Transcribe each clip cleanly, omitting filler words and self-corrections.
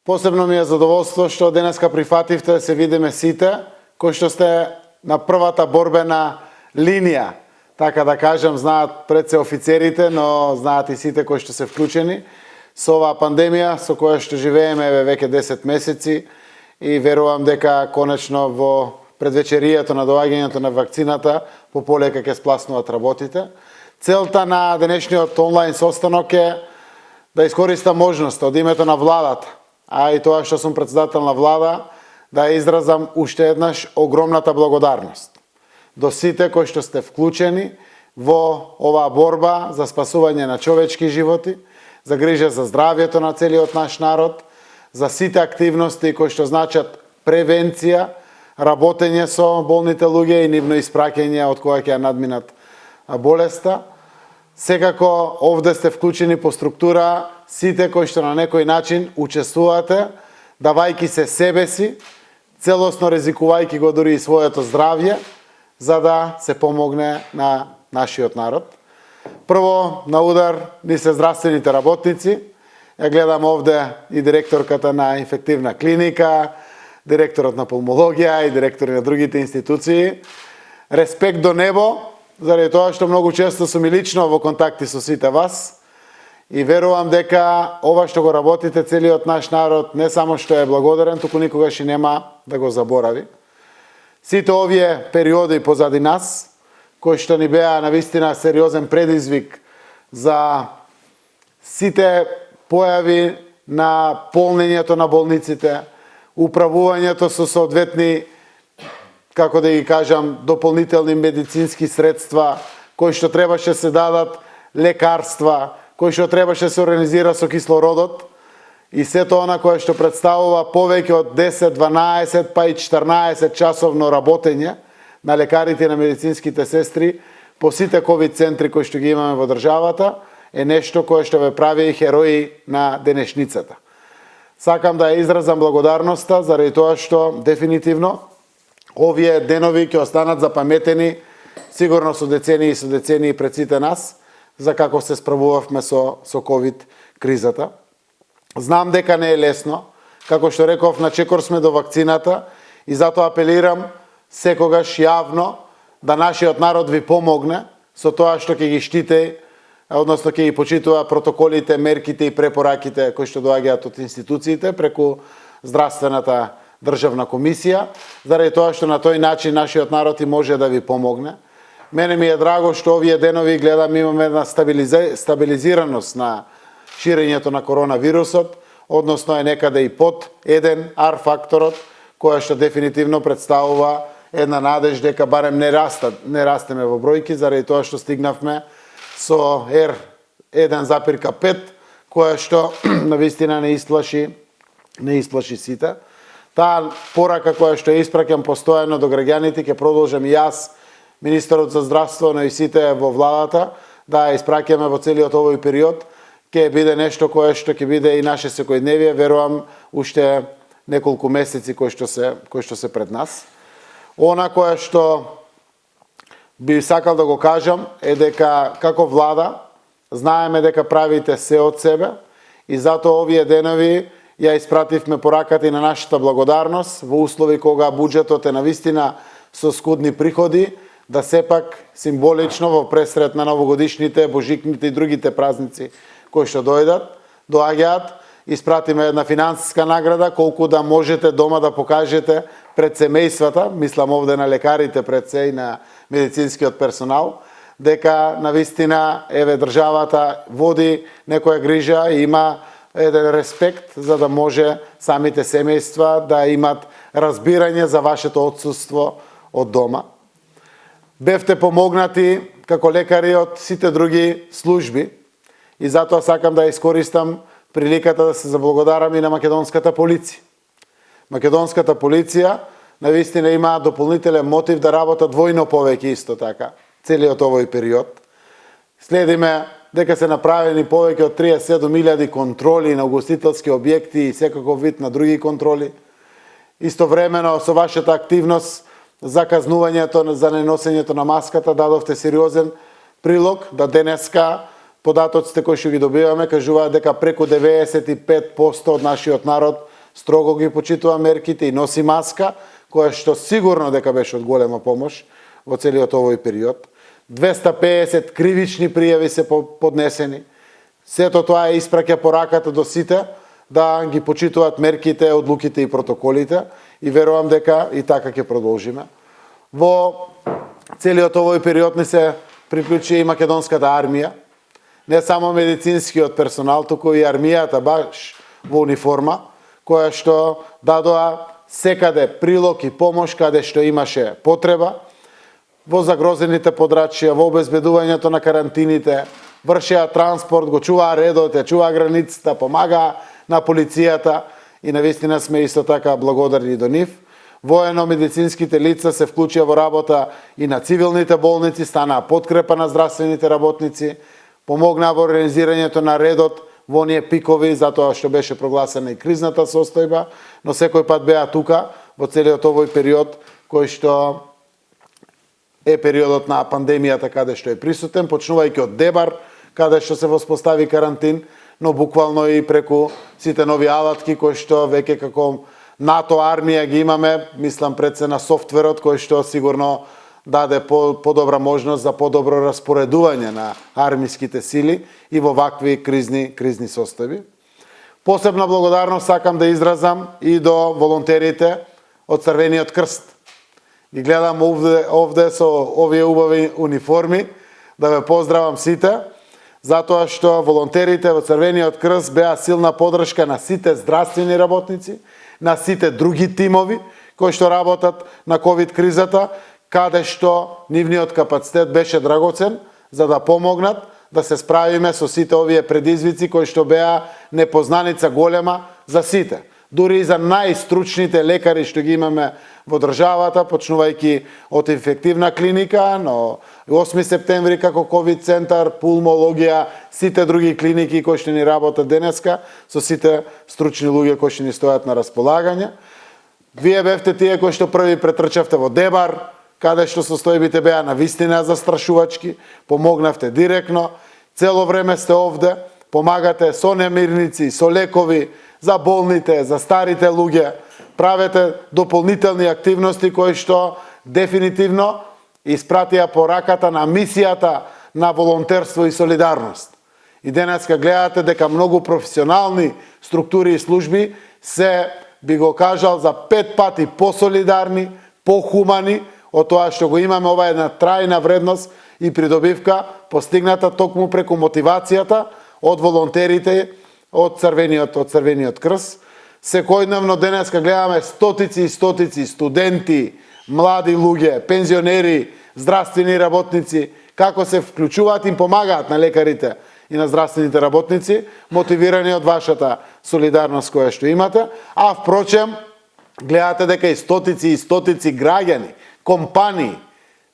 Посебно ми е задоволство што денеска прифативте да се видиме сите, кои што сте на првата борбена линија. Така да кажам, знаат пред се офицерите, но знаат и сите кои што се вклучени со оваа пандемија со која што живееме веќе 10 месеци и верувам дека конечно во предвечеријето на доаѓањето на вакцината пополека ќе спласнуваат работите. Целта на денешниот онлайн состанок е да искористам можноста од името на владата, а и тоа што сум претседател на влада, да изразам уште еднаш огромната благодарност до сите кои што сте вклучени во оваа борба за спасување на човечки животи, за грижа за здравјето на целиот наш народ, за сите активности кои што значат превенција, работење со болните луѓе и нивно испраќање од кога ќе ја надминат болеста. Секако овде сте вклучени по структура сите кои што на некој начин учествувате, давајки се себе си, целосно ризикувајќи го дури и своето здравје, за да се помогне на нашиот народ. Прво, на удар ни се здравствените работници. Ја гледам овде и директорката на инфективна клиника, директорот на пулмологија и директори на другите институции. Респект до небо, заради тоа што многу често сум и лично во контакти со сите вас и верувам дека ова што го работите целиот наш народ не само што е благодарен, туку никогаш и нема да го заборави. Сите овие периоди позади нас, кои што ни беа навистина сериозен предизвик за сите појави на полнењето на болниците, управувањето со соодветни, како да ги кажам, дополнителни медицински средства, кои што требаше се дадат лекарства, кои што требаше се организира со кислородот, и сето она кое што представува повеќе од 10, 12, па и 14 часовно работење на лекарите и на медицинските сестри по сите ковид центри кои што ги имаме во државата, е нешто кое што ве прави херои на денешницата. Сакам да ја изразам благодарноста заради тоа што дефинитивно овие денови ќе останат запаметени сигурно со децении пред сите нас за како се справувавме со ковид кризата. Знам дека не е лесно, како што реков, на чекор сме до вакцината и затоа апелирам секогаш јавно да нашиот народ ви помогне со тоа што ќе ги штите, односно ќе ги почитува протоколите, мерките и препораките кои што доаѓаат од институциите преку здравствената државна комисија, заради тоа што на тој начин нашиот народ и може да ви помогне. Мене ми е драго што овие денови гледам имаме една стабилизираност на ширењето на коронавирусот, односно е некаде и под 1 R факторот, која што дефинитивно представува една надеж дека барем не растеме во бројки, заради тоа што стигнавме со R 1,5, која што навистина не исплаши сите. Таа порака која што испраќам постојано до граѓаните, ќе продолжам и јас, министерот за здравство, но и сите во владата, да ја испраќаме во целиот овој период, ќе биде нешто кое што ќе биде и наше секојдневие, верувам, уште неколку месеци кои што се пред нас. Она кое што би сакал да го кажам е дека како влада знаеме дека правите се од себе и затоа овие денови ја испративме пораката и на нашата благодарност во услови кога буџетот е навистина со скудни приходи, да сепак символично во пресрет на новогодишните, божикните и другите празници кои што доаѓаат, испратиме една финансиска награда, колку да можете дома да покажете пред семејствата, мислам овде на лекарите пред се и на медицинскиот персонал, дека навистина еве државата води некоја грижа и има еден респект за да може самите семејства да имат разбирање за вашето отсуство од дома. Бевте помогнати како лекари од сите други служби и затоа сакам да искористам приликата да се заблагодарам и на македонската полиција. Македонската полиција навистина има дополнителен мотив да работат двојно повеќе исто така целиот овој период. Следиме дека се направени повеќе од 37.000 контроли на угостителски објекти и секаков вид на други контроли. Истовремено со вашата активност за казнувањето за неносењето на маската дадовте сериозен прилог да денеска податоците кои што ги добиваме кажуваат дека преку 95% од нашиот народ строго ги почитува мерките и носи маска, која што сигурно дека беше од голема помош во целиот овој период. 250 кривични пријави се поднесени. Сето тоа испраќа пораката до сите да ги почитуваат мерките, одлуките и протоколите и верувам дека и така ќе продолжиме. Во целиот овој период не се приклучи и македонската армија, не само медицинскиот персонал, туку и армијата баш во униформа, која што дадоа секаде прилог и помош каде што имаше потреба, во загрозените подрачја, во обезбедувањето на карантините, вршеа транспорт, го чуваа редот, ја чуваа границата, помагаа на полицијата и навистина сме исто така благодарни до нив. Воено-медицинските лица се вклучија во работа и на цивилните болници, станаа подкрепа на здравствените работници, помогнаа во организирањето на редот во оние пикови, затоа што беше прогласена и кризната состојба, но секој пат беа тука во целиот овој период кој што е периодот на пандемијата каде што е присутен, почнувајќи од Дебар, каде што се воспостави карантин, но буквално и преку сите нови алатки кои што веќе како НАТО армија ги имаме, мислам пред се на софтверот кој што сигурно даде подобра можност за подобро распоредување на армиските сили и во вакви кризни состојби. Посебна благодарност сакам да изразам и до волонтерите од Црвениот крст. Ги гледам овде со овие убави униформи, да ве поздравам сите, затоа што волонтерите во Црвениот крст беа силна подршка на сите здравствени работници, на сите други тимови кои што работат на ковид кризата, каде што нивниот капацитет беше драгоцен за да помогнат да се справиме со сите овие предизвици кои што беа непознаница голема за сите. Дури и за најстручните лекари што ги имаме во државата, почнувајќи од инфективна клиника, но 8 септември како ковид центар, пулмологија, сите други клиники кои што ни работат денеска, со сите стручни луѓе кои што ни стојат на располагање. Вие бевте тие кои што први претрчавте во Дебар, каде што состојбите беа навистина застрашувачки, помогнавте директно, цело време сте овде, помагате со немирници, со лекови, за болните, за старите луѓе, правете дополнителни активности кои што дефинитивно испратија пораката на мисијата на волонтерство и солидарност. И денеска гледате дека многу професионални структури и служби се, би го кажал, за 5 пати посолидарни, похумани од тоа што го имаме. Ова е една трајна вредност и придобивка постигната токму преку мотивацијата од волонтерите од Црвениот крст. Секојдневно денеска гледаме стотици и стотици студенти, млади луѓе, пензионери, здравствени работници, како се вклучуваат и помагаат на лекарите и на здравствените работници, мотивирани од вашата солидарност која што имате, а впрочем, гледате дека и стотици граѓани, компании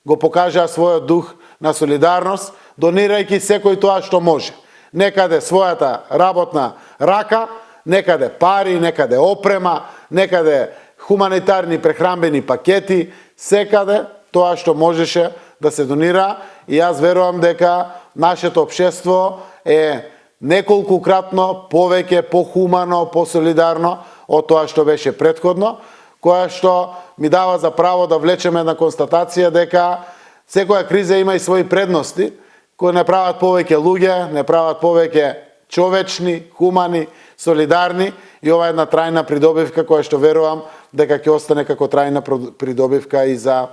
го покажаа својот дух на солидарност, донирајќи секој тоа што може. Некаде својата работна рака, некаде пари, некаде опрема, некаде хуманитарни прехранбени пакети, секаде тоа што можеше да се донира, и јас верувам дека нашето општество е неколкукратно повеќе, похумано, посолидарно од тоа што беше претходно, која што ми дава за право да влечеме една констатација дека секоја криза има и своји предности, кои не прават повеќе луѓе, не прават повеќе човечни, хумани, солидарни, и ова е една трајна придобивка која што верувам дека ќе остане како трајна придобивка и за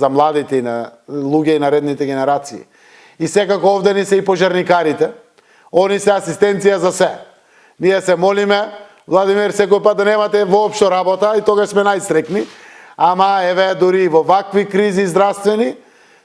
младите и на луѓе и наредните генерации. И секако овде ни се и пожарникарите, они се асистенција за се. Ние се молиме, Владимир, секој пат да немате воопшто работа и тогаш сме најстрекни, ама еве дури во вакви кризи здравствени,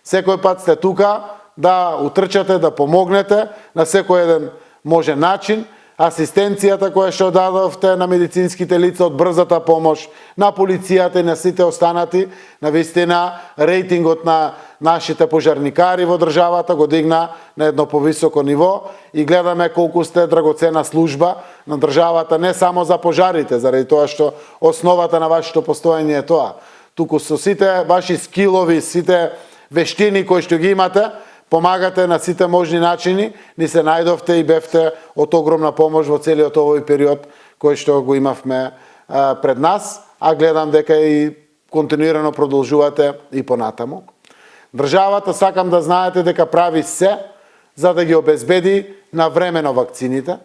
секој пат сте тука да утрчате, да помогнете на секој еден може начин. Асистенцијата која што дадовте на медицинските лица од брзата помош, на полицијата и на сите останати, навистина рейтингот на нашите пожарникари во државата го дигна на едно повисоко ниво и гледаме колку сте драгоцена служба на државата, не само за пожарите, заради тоа што основата на вашето постоење е тоа, туку со сите ваши скилови, сите вештини кои што ги имате, помагате на сите можни начини, ни се најдовте и бевте од огромна помош во целиот овој период кој што го имавме пред нас, а гледам дека и континуирано продолжувате и понатаму. Државата, сакам да знаете дека прави се за да ги обезбеди навремено вакцините.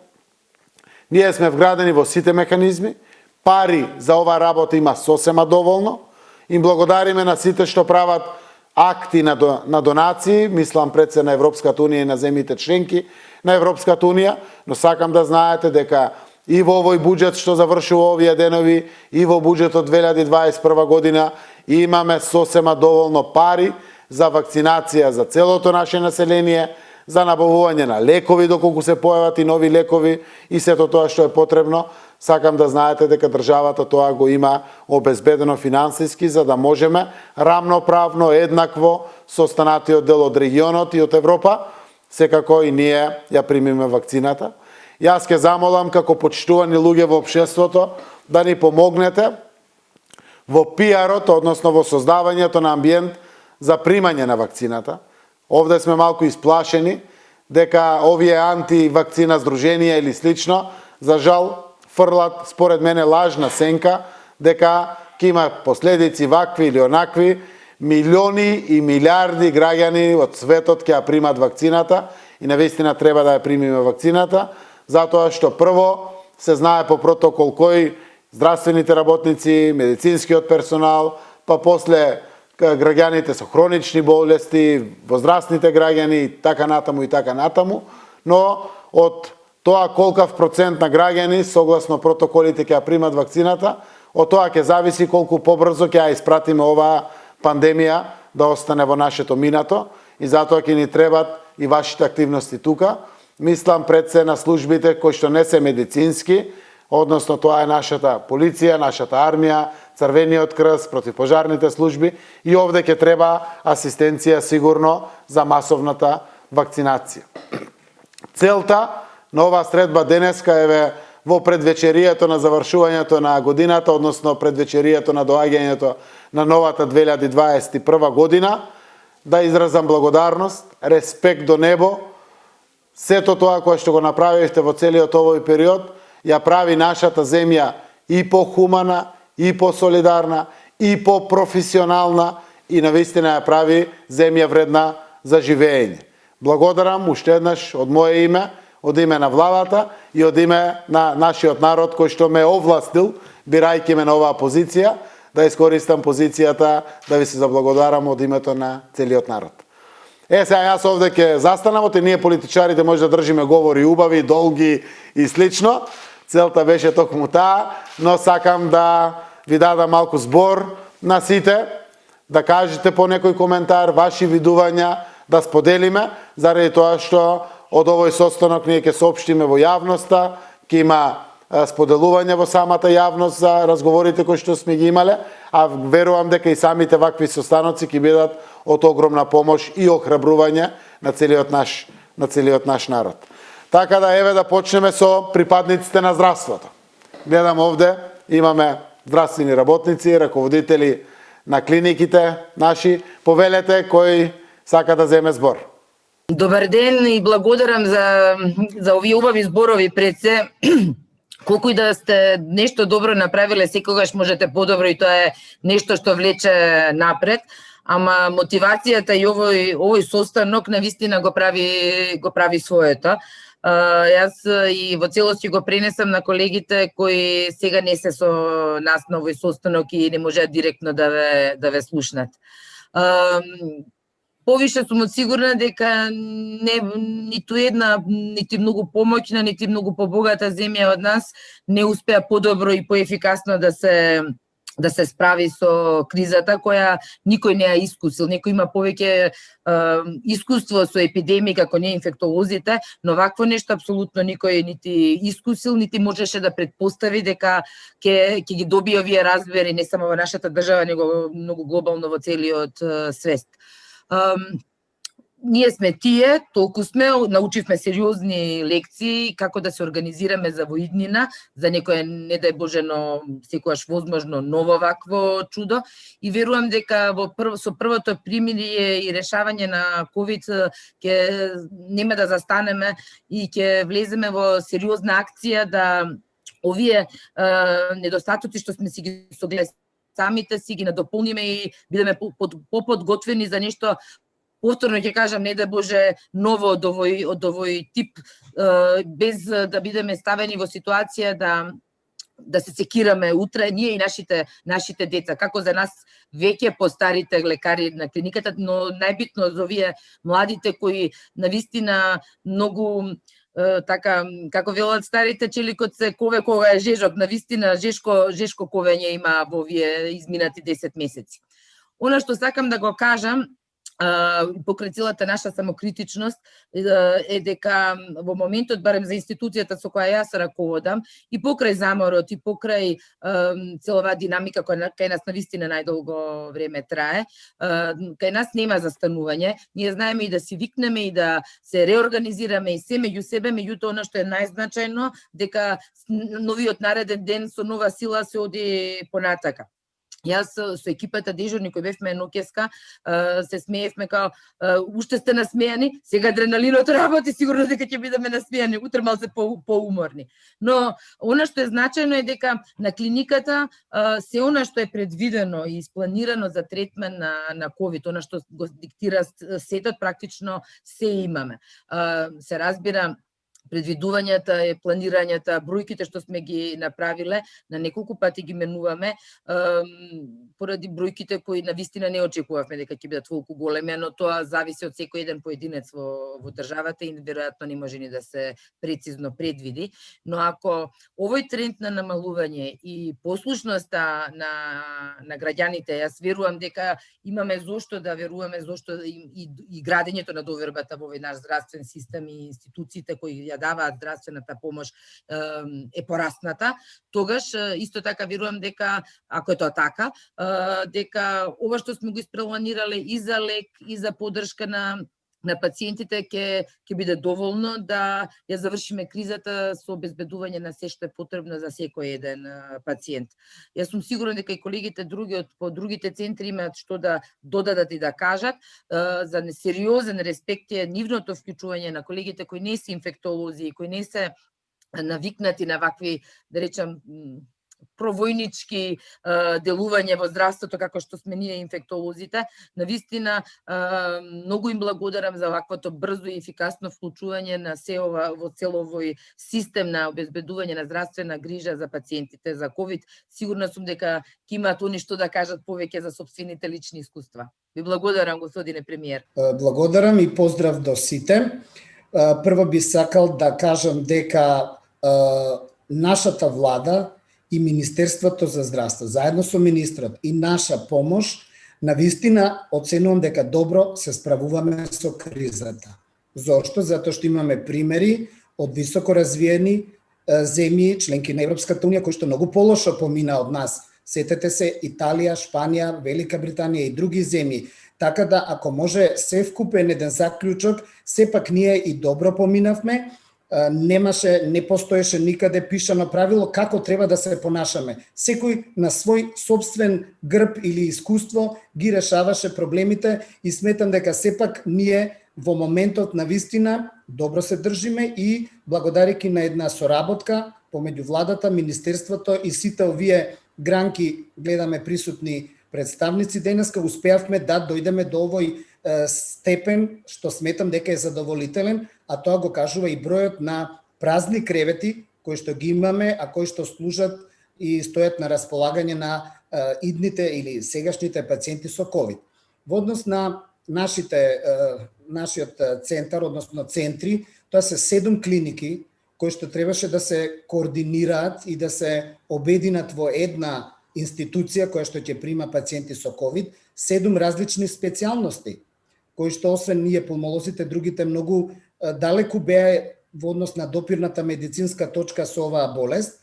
Ние сме вградени во сите механизми, пари за оваа работа има сосема доволно. Им благодариме на сите што прават акти на донации, мислам пред се на Европската Унија и на земјите членки на Европската Унија, но сакам да знаете дека и во овој буџет што завршува овие денови, и во буџетот 2021 година имаме сосема доволно пари за вакцинација за целото наше население, за набавување на лекови доколку се појават и нови лекови и сето тоа што е потребно. Сакам да знаете дека државата тоа го има обезбедено финансиски за да можеме рамноправно, еднакво со останатиот дел од регионот и од Европа, секако и ние ја примиме вакцината. Јас ќе замолам како почитувани луѓе во општеството да ни помогнете во пиарот, односно во создавањето на амбиент за примање на вакцината. Овде сме малку исплашени дека овие антивакцина здруженија или слично, за жал, фрлат според мене лажна сенка дека ќе има последици вакви или онакви. Милиони и милиарди граѓани од светот ќе ја примат вакцината и навистина треба да ја примиме вакцината, затоа што прво се знае по протокол кои здравствените работници, медицинскиот персонал, па после граѓаните со хронични болести, возрастните граѓани и така натаму, но од тоа колкав процент на граѓани согласно протоколите ќе ја примат вакцината, од тоа ќе зависи колку побрзо ќе ја испратиме оваа пандемија да остане во нашето минато и затоа ќе ни требат и вашите активности тука. Мислам пред се на службите кои што не се медицински, односно тоа е нашата полиција, нашата армија, Црвениот крст, противпожарните служби и овде ќе треба асистенција сигурно за масовната вакцинација. Целта на оваа средба денеска е во предвечеријето на завршувањето на годината, односно предвечеријето на доаѓањето на новата 2021 година, да изразам благодарност, респект до небо. Сето тоа кое што го направивте во целиот овој период, ја прави нашата земја и по-хумана, и по-солидарна, и по-професионална и навистина ја прави земја вредна за живење. Благодарам уште еднаш од моје име, од име на владата и од име на нашиот народ кој што ме овластил, бирајќи ме на оваа позиција, да искористам позицијата да ви се заблагодарам од името на целиот народ. Сега јас овде ќе застанам, оти ние политичарите може да држиме говори убави, долги и слично. Целта беше токму таа, но сакам да ви дадам малку збор на сите, да кажете по некој коментар, ваши видувања, да споделиме, заради тоа што од овој состанок ние ќе соопштиме во јавноста, ќе има споделување во самата јавност за разговорите кои што сме ги имале, а верувам дека и самите вакви состаноци ќе бидат од огромна помош и охрабрување на целиот наш народ. Така да еве да почнеме со припадниците на здравството. Гледам овде имаме здравствени работници, раководители на клиниките наши. Повелете кој сака да земе збор. Добар ден и благодарам за овие убави зборови пред се. Колку и да сте нешто добро направиле, секогаш можете подобро и тоа е нешто што влече напред. Ама мотивацијата и овој состанок навистина го прави своето. Јас и во целости го пренесам на колегите кои сега не се со нас на овој состанок и не можеат директно да ве слушнат. Повише сум сигурна дека ниту една, нити многу помоќна, нити многу побогата земја од нас не успеа подобро и поефикасно да се справи со кризата која никој не ја искусил. Некој има повеќе искуство со епидемии како не инфектолозите, но вакво нешто апсолутно никој нити искусил, нити можеше да предпостави дека ќе ги добие овие разбери не само во нашата држава, него многу глобално во целиот свет. Ние сме тие, толку сме, научивме сериозни лекции како да се организираме за воиднина, за некоја, не дај Боже, но секогаш возможно ново вакво чудо. И верувам дека со првото примирие и решавање на ковид ќе нема да застанеме и ќе влеземе во сериозна акција да овие недостатоци што сме си ги согледали самите си ги надополниме и бидеме поподготвени за нешто повторно ќе кажам, не да Боже, ново од овој тип, без да бидеме ставени во ситуација да се секираме утре, ние и нашите деца, како за нас веќе постарите лекари на клиниката, но најбитно за овие младите кои навистина многу така, како велат старите, челикот се кове кога е жежок, навистина жешко ковење има во овие изминати 10 месеци. Она што сакам да го кажам, покрај целата наша самокритичност, е дека во моментот, барем за институцијата со која јас раководам, и покрај заморот, и покрај целова динамика која кај нас навистина најдолго време трае, кај нас нема застанување, ние знаеме и да си викнеме и да се реорганизираме и се меѓу себе, меѓутоа она што е најзначајно, дека новиот нареден ден со нова сила се оди понатака. Јас со екипата дежурни кои бевме ноќеска, се смеевме као уште сте насмејани, сега адреналинот работи, сигурно дека ќе бидеме насмејани, утре малце поуморни. Но она што е значајно е дека на клиниката се она што е предвидено и испланирано за третман на COVID, она што го диктира сетот, практично се имаме. Се разбира, предвидувањата, планирањата, бројките што сме ги направиле, на неколку пати ги менуваме, поради бројките кои навистина не очекувавме дека ќе бидат толку големи, но тоа зависи од секој еден поединец во државата и веројатно не може ни да се прецизно предвиди. Но ако овој тренд на намалување и послушноста на граѓаните, јас верувам дека имаме зошто да веруваме, зошто и градењето на довербата во овој наш здравствен систем и институциите кои ја даваат здравствената помош е порасната, тогаш исто така верувам дека, ако е тоа така, дека ова што сме го испланирале и за лек, и за поддршка на пациентите ќе биде доволно да ја завршиме кризата со обезбедување на се што е потребно за секој еден пациент. Јас сум сигурна дека и колегите други по другите центри имаат што да додадат и да кажат. За несериозен респект е нивното вклучување на колегите кои не се инфектолози и кои не се навикнати на вакви, да речам, провојнички делување во здравството како што сме ние инфектолозите. Навистина многу им благодарам за ваквото брзо и ефикасно вклучување на се ова во цел овој систем на обезбедување на здравствена грижа за пациентите за COVID. Сигурна сум дека ќе имаат они што да кажат повеќе за сопствените лични искуства. Ви благодарам, господине премиер. Благодарам и поздрав до сите. Прво би сакал да кажам дека нашата влада и Министерството за здравство, заедно со министрот и наша помош, навистина оценувам дека добро се справуваме со кризата. Зошто? Затоа што имаме примери од високо развиени земји, членки на Европската унија, кои што многу полошо помина од нас. Сетете се Италија, Шпанија, Велика Британија и други земји. Така да, ако може се вкупен еден заклучок, сепак ние и добро поминавме, не постоеше никаде пишано правило како треба да се понашаме. Секој на свој собствен грб или искуство ги решаваше проблемите и сметам дека сепак ние во моментот на вистина добро се држиме и благодарејќи на една соработка помеѓу владата, министерството и сите овие гранки, гледаме присутни представници денеска, успеавме да дојдеме до овој степен што сметам дека е задоволителен, а тоа го кажува и бројот на празни кревети кои што ги имаме, а кои што служат и стојат на располагање на идните или сегашните пациенти со COVID. Во однос на нашиот центар, односно центри, тоа се 7 клиники кои што требаше да се координираат и да се обединат во една институција која што ќе прима пациенти со COVID, 7 различни специјалности, кои што освен ние пулмолозите, другите многу далеку беа во однос на допирната медицинска точка со оваа болест.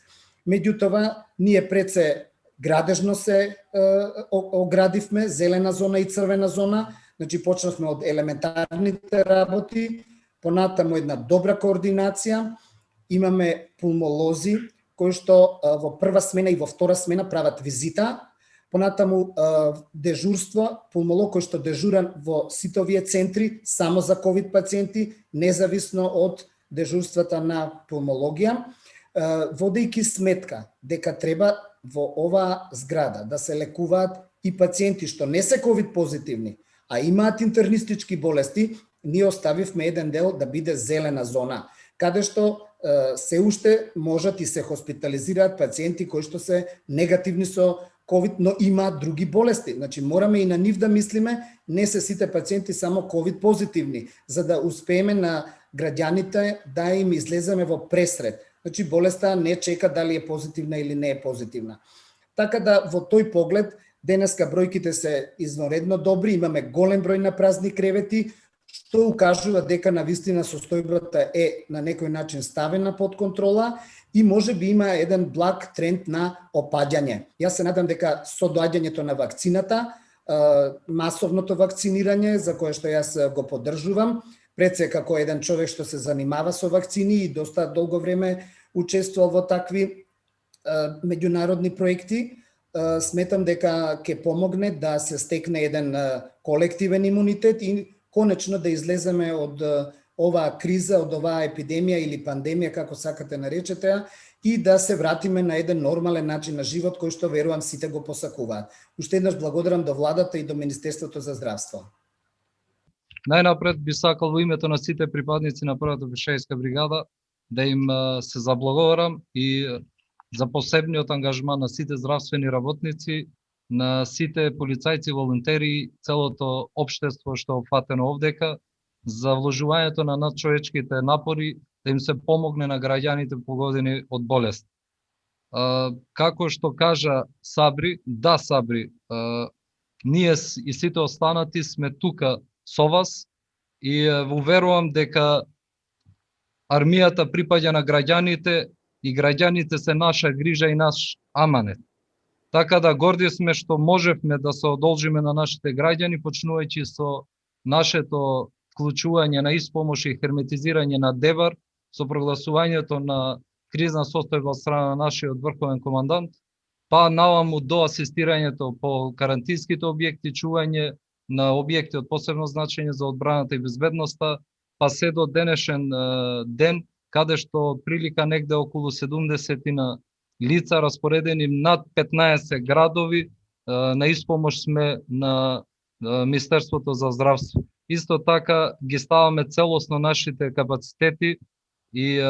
Меѓутоа, ние пред се градежно се оградивме, зелена зона и црвена зона, значи почнавме од елементарните работи, понатаму една добра координација, имаме пулмолози кои што во прва смена и во втора смена прават визита, понатаму дежурство, пулмолог кој што дежуран во сите овие центри само за COVID пациенти, независно од дежурствата на пулмологија. водејќи сметка дека треба во оваа зграда да се лекуваат и пациенти што не се ковид позитивни, а имаат интернистички болести, ние оставивме еден дел да биде зелена зона, каде што се уште можат и се хоспитализираат пациенти кои што се негативни со ковид, но имаат други болести. Значи мораме и на нив да мислиме, не се сите пациенти само ковид позитивни, за да успееме на граѓаните да им излеземе во пресред. Значи болеста не чека дали е позитивна или не е позитивна. Така да во тој поглед денеска бројките се извонредно добри, имаме голем број на празни кревети, што укажува дека навистина состојбата е на некој начин ставена под контрола и може би има еден благ тренд на опаѓање. Јас се надам дека со доаѓањето на вакцината, масовното вакцинирање, за кое што јас го поддржувам, пред се како еден човек што се занимава со вакцини и доста долго време учествувал во такви меѓународни проекти, сметам дека ќе помогне да се стекне еден колективен имунитет и конечно да излеземе од оваа криза, од оваа епидемија или пандемија, како сакате наречете, и да се вратиме на еден нормален начин на живот, кој што верувам сите го посакуваат. Уште еднаш благодарам до владата и до Министерството за здравство. Најнапред би сакал во името на сите припадници на првата пешајска бригада да им се заблагодарам и за посебниот ангажман на сите здравствени работници, на сите полицајци, волонтери, целото општество што е опфатено овдека, за вложувањето на надчовечките напори да им се помогне на граѓаните погодени од болест. Како што кажа Сабри, да Сабри, ние и сите останати сме тука со вас и уверувам дека армијата припаѓа на граѓаните и граѓаните се наша грижа и наш аманет. Така да горди сме што можевме да се одолжиме на нашите граѓани, почнувајќи со нашето вклучување на испомош и херметизирање на Девар, со прогласувањето на кризна состојба од страна на нашиот врховен командант, па наваму до асистирањето по карантинските објекти, чување на објекти од посебно значење за одбраната и безбедноста, па се до денешен ден, каде што прилика негде околу 70 лица распоредени над 15 градови на испомош сме на Министерството за здравство. Исто така ги ставаме целосно нашите капацитети и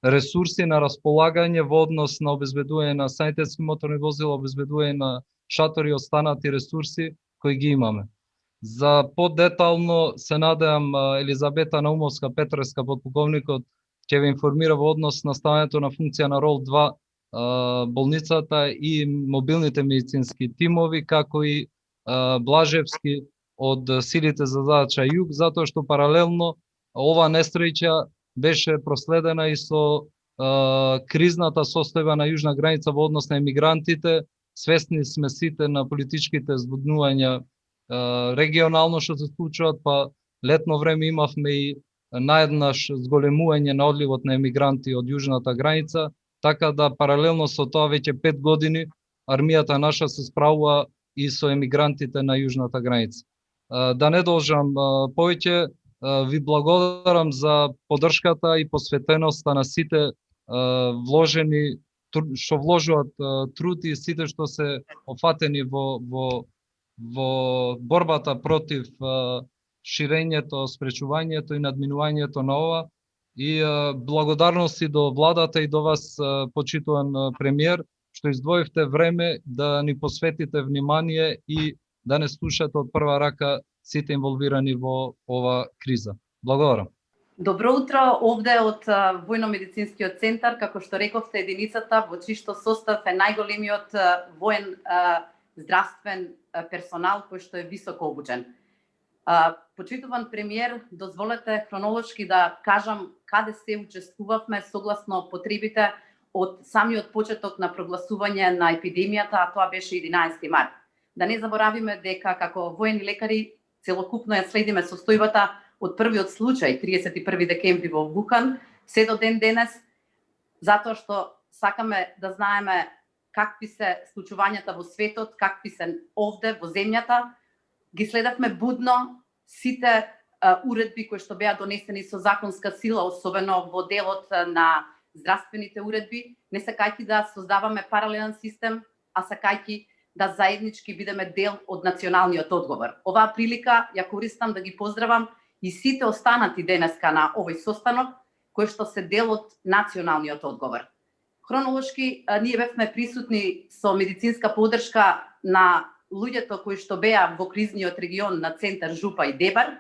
ресурси на располагање во однос на обезбедување на санитетски моторни возила, обезбедување на шатори и останати ресурси кои ги имаме. За подетално се надевам Елизабета Наумовска Петреска, подполковникот, ќе ве информира во однос на ставањето на функција на рол 2 болницата и мобилните медицински тимови, како и Блажевски од силите за задача Југ, затоа што паралелно ова несреќа беше проследена и со кризната состојба на јужна граница во однос на емигрантите. Свесни сме сите на политичките збуднувања регионално што се случуваат, па летно време имавме и наеднаш зголемување на одливот на емигранти од јужната граница, така да паралелно со тоа веќе 5 години армијата наша се справува и со емигрантите на јужната граница. Да не должам повеќе, ви благодарам за поддршката и посветеноста на сите вложени, што вложуваат труд и сите што се офатени во борбата против ширењето, спречувањето и надминувањето на ова. И благодарности до владата и до вас, почитуван премиер, што издвоивте време да ни посветите внимание и да не слушате од прва рака сите инволвирани во ова криза. Благодарам. Добро утро, овде од Војно-медицинскиот центар, како што рековте, единицата во чишто состав е најголемиот воен здравствен персонал кој што е високо обучен. Почитуван премиер, дозволете хронолошки да кажам каде се учествувавме согласно потребите од самиот почеток на прогласување на епидемијата, а тоа беше 11 март. Да не заборавиме дека како воени лекари целокупно ја следиме состојбата од првиот случај 31 декември во Вухан се до ден денес, затоа што сакаме да знаеме какви се случувањата во светот, какви се овде во земјата. Ги следавме будно сите уредби кои што беа донесени со законска сила, особено во делот на здравствените уредби, не сакајќи да создаваме паралелен систем, а сакајќи да заеднички бидеме дел од националниот одговор. Оваа прилика ја користам да ги поздравам и сите останати денеска на овој состанок, кои што се дел од националниот одговор. Хронолошки, ние бевме присутни со медицинска поддршка на луѓето кои што беа во кризниот регион на Центар Жупа и Дебар.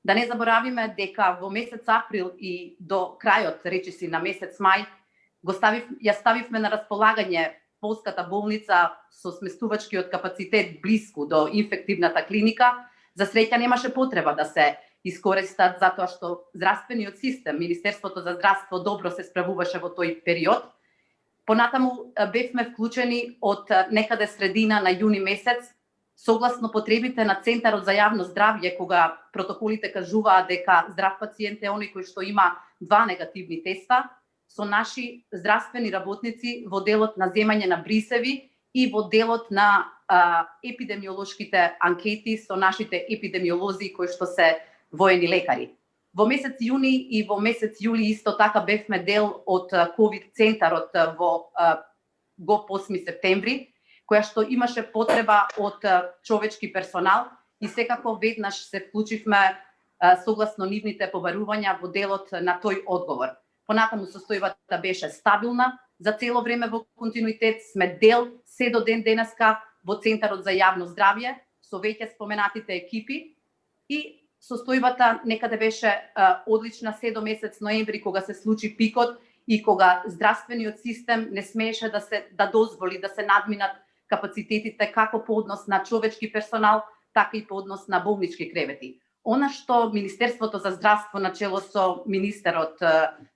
Да не заборавиме дека во месец април и до крајот, речиси на месец мај, ја ставивме на располагање Полската болница со сместувачкиот капацитет блиску до инфективната клиника. За среќа немаше потреба да се искористат затоа што здравствениот систем, Министерството за здравство добро се справуваше во тој период. Понатаму бевме вклучени од некаде средина на јуни месец, согласно потребите на Центарот за јавно здравје, кога протоколите кажуваат дека здрав пациент е оној кој што има 2 негативни теста, со наши здравствени работници во делот на земање на брисеви и во делот на епидемиолошките анкети со нашите епидемиолози кои што се воени лекари. Во месец јуни и во месец јули исто така бевме дел од ковид центарот во го 8 септември, која што имаше потреба од човечки персонал и секако веднаш се вклучивме согласно нивните побарувања во делот на тој одговор. Понатаму состојбата беше стабилна, за цело време во континуитет сме дел се до ден денеска во Центарот за јавно здравје со веќе споменатите екипи и состојбата некаде беше одлична се до месец ноември кога се случи пикот и кога здравствениот систем не смееше да дозволи да се надминат капацитетите како по однос на човечки персонал, така и по однос на болнички кревети. Она што Министерството за здравство на чело со министерот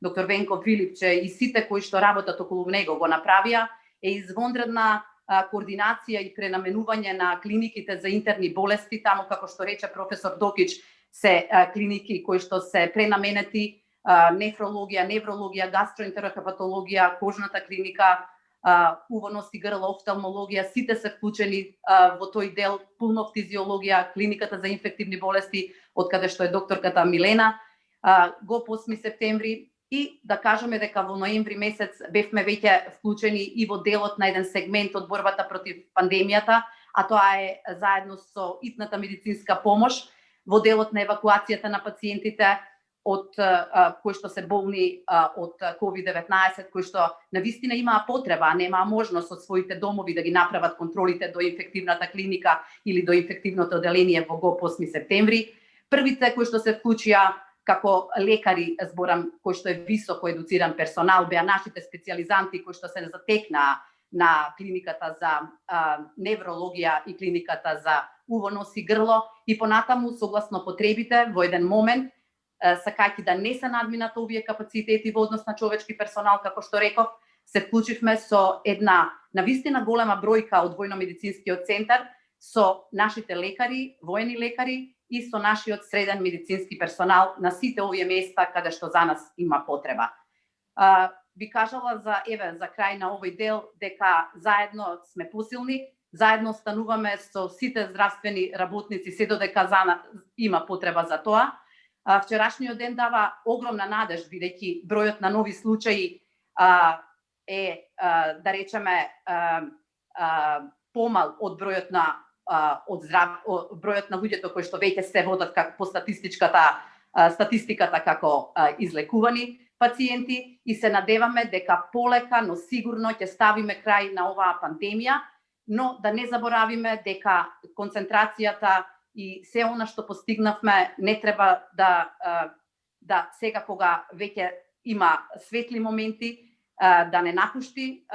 доктор Венко Филипче и сите кои што работат околу него го направија е извонредна координација и пренаменување на клиниките за интерни болести, таму како што рече професор Докич, се клиники кои што се пренаменети, нефрологија, неврологија, гастроентерохепатологија, кожната клиника, увонос и грла офталмологија, сите се вклучени во тој дел, пулмофтизиологија, клиниката за инфективни болести, од каде што е докторката Милена, го 8 септември и да кажеме дека во ноември месец бевме веќе вклучени и во делот на еден сегмент од борбата против пандемијата, а тоа е заедно со итната медицинска помош во делот на евакуацијата на пациентите од кои што се болни од COVID-19, кои што навистина имаа потреба, а немаа можност од своите домови да ги направат контролите до инфективната клиника или до инфективното оделение во ГОП 8 септември. Првите кои што се вклучија како лекари, зборам, кои што е високо едуциран персонал, беа нашите специјализанти кои што се затекнаа на клиниката за неврологија и клиниката за увонос и грло и понатаму согласно потребите во еден момент сакајќи да не се надминат овие капацитети во однос на човечки персонал, како што реков, се вклучивме со една навистина голема бројка од војно-медицинскиот центар со нашите лекари, воени лекари и со нашиот среден медицински персонал на сите овие места каде што за нас има потреба. Би кажала за крај на овој дел дека заедно сме посилни, заедно остануваме со сите здравствени работници се додека за нас има потреба за тоа. Вчерашниот ден дава огромна надеж, бидејќи бројот на нови случаи е, да речеме, помал од бројот на бројот на луѓето кои што веќе се водат по статистиката како излекувани пациенти и се надеваме дека полека, но сигурно ќе ставиме крај на оваа пандемија, но да не заборавиме дека концентрацијата и се она што постигнавме не треба да сега кога веќе има светли моменти да не напушти,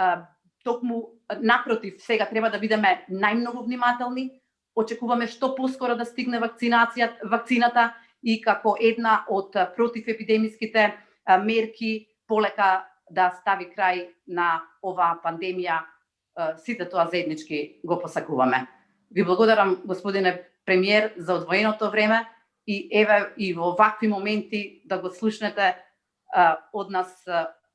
токму напротив, сега треба да бидеме најмногу внимателни. Очекуваме што поскоро да стигне вакцината и како една од противепидемиските мерки полека да стави крај на оваа пандемија. Сите тоа заеднички го посакуваме. Ви благодарам, господине премиер, за одвоеното време и еве и во вакви моменти да го слушнете од нас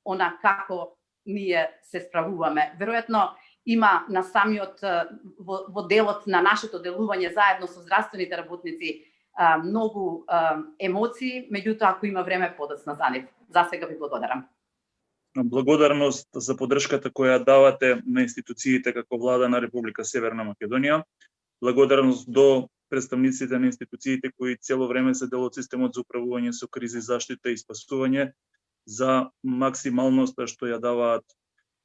она како ние се справуваме. Веројатно има на самиот во делот на нашето делување заедно со здравствените работници многу емоции, меѓутоа ако има време подоцна за нив. За сега ви благодарам. благодарност за поддршката која давате на институциите како влада на Република Северна Македонија, благодарност до представниците на институциите кои цело време се дел од системот за управување со кризи, заштита и спасување за максималноста што ја даваат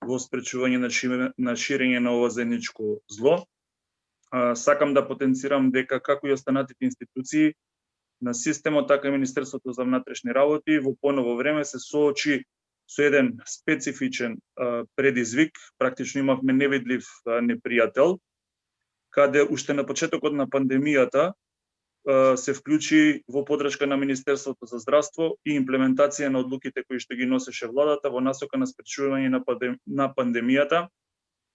во спречување на ширење на ова заедничко зло. Сакам да потенцирам дека како и останатите институции на системот, така и Министерството за внатрешни работи во поново време се соочи со еден специфичен предизвик. Практично имавме невидлив непријател, каде уште на почетокот на пандемијата се вклучи во поддршка на Министерството за здравство и имплементација на одлуките кои што ги носеше владата во насока на спречување на пандемијата,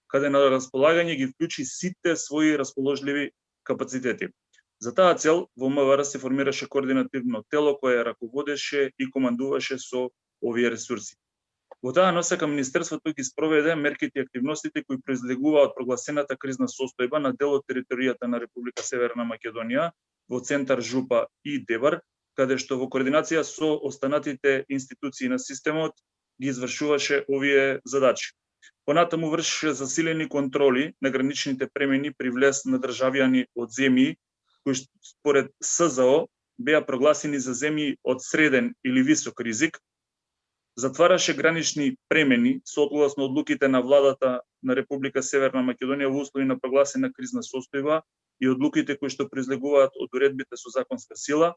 каде на располагање ги вклучи сите своји расположливи капацитети. За таа цел во МВР се формираше координативно тело кое раководеше и командуваше со овие ресурси. Во таа насока Министерството ги спроведе мерките и активностите кои произлегуваат од прогласената кризна состојба на дел од територијата на Република Северна Македонија во центар Жупа и Дебар, каде што во координација со останатите институции на системот ги извршуваше овие задачи. Понатаму вршеше засилени контроли на граничните премини при влез на државјани од земји кои според СЗО беа прогласени за земји од среден или висок ризик, затвараше гранични премени согласно одлуките на владата на Република Северна Македонија во услови на прогласена кризна состојба и одлуките кои што произлегуваат од уредбите со законска сила.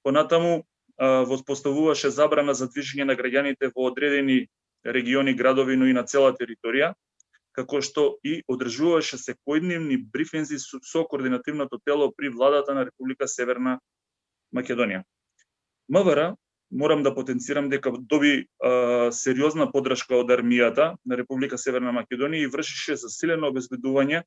Понатаму воспоставуваше забрана за движење на граѓаните во одредени региони, градови, но и на цела територија, како што и одржуваше секојдневни брифинзи со координативното тело при владата на Република Северна Македонија. МВР, морам да потенцирам дека доби сериозна поддршка од армијата на Република Северна Македонија и вршеше засилено обезбедување